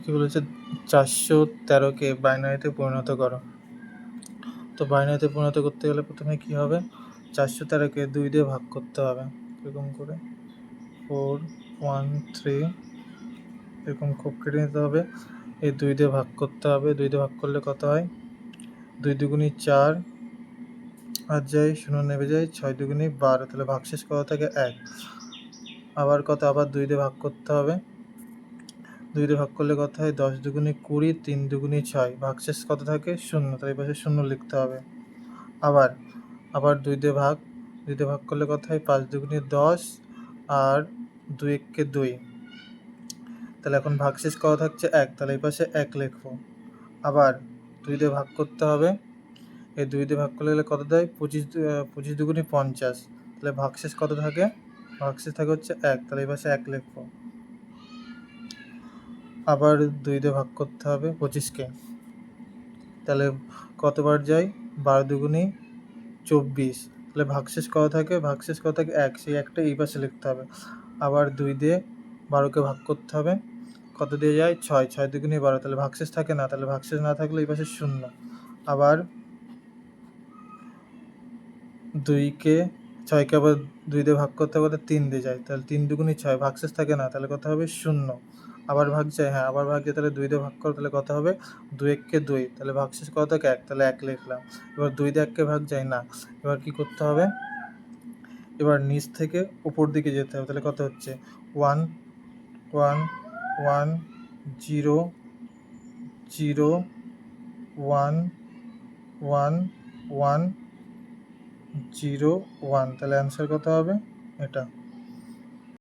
কি বলেছে 413কে বাইনারিতে পরিণত করো। তো বাইনারিতে পরিণত করতে গেলে প্রথমে কি হবে, 413কে 2 দিয়ে ভাগ করতে হবে। এরকম করে 4 1 3 এরকম খুব কেটে নিতে হবে। এই 2 দিয়ে ভাগ করতে হবে। 2 দিয়ে ভাগ করলে কত হয়, 2 দুগুণী 4 আর যায় 0 নেমে যায়, 6 দুগুণী 12, তাহলে ভাগশেষ কত থাকে 1। আবার কত, আবার 2 দিয়ে ভাগ করতে হবে। 2 দিয়ে ভাগ করলে কত হয়, 10 দুগুণী 20, 3 দুগুণী 6, ভাগশেষ কত থাকে 0, তাই পাশে 0 লিখতে হবে। আবার 2 দিয়ে ভাগ করলে কত হয়, 5 দুগুণী 10 আর 2 একে 2, তাহলে এখন ভাগশেষ কত থাকছে 1, তাহলে এই পাশে 1 লিখবো। আবার 2 দিয়ে ভাগ করতে হবে। এই 2 দিয়ে ভাগ করলে কত দেয়, 25 দুগুণী 50, তাহলে ভাগশেষ কত থাকে, ভাগশেষ থাকে হচ্ছে 1, তাহলে এই পাশে 1 লিখবো। আবার 2 দিয়ে ভাগ করতে হবে 25কে, তাহলে কতবার যায়, 12 দুগুণী 24, তাহলে ভাগশেষ কত থাকে, 1, সেই একটা এই পাশে লিখতে হবে। আবার 2 দিয়ে 12কে ভাগ করতে হবে, কত দিয়ে যায় 6, 6 দুগুণী 12, তাহলে ভাগশেষ থাকে না, তাহলে ভাগশেষ না থাকলে এই পাশে 0। আবার 6কে আবার 2 দিয়ে ভাগ করতে হবে, 3 দিয়ে যায়, তাহলে 3 দুগুণী 6, ভাগশেষ থাকে না, তাহলে কত হবে 0। আবার ভাগ যায়, আবার ভাগ যায়, তাহলে 2 দিয়ে ভাগ করো, তাহলে কত হবে 2 একে 2, তাহলে ভাগশেষ কত থাকে 1, তাহলে 1 লিখলাম। এবার 2 দিয়ে 1কে ভাগ যায় না, এবার কি করতে হবে, এবার নিচ থেকে উপর দিকে যেতে হবে, তাহলে কত হচ্ছে 1 1 1 0 0 1 1 1 0 1, তাহলে অ্যান্সার কত হবে এটা।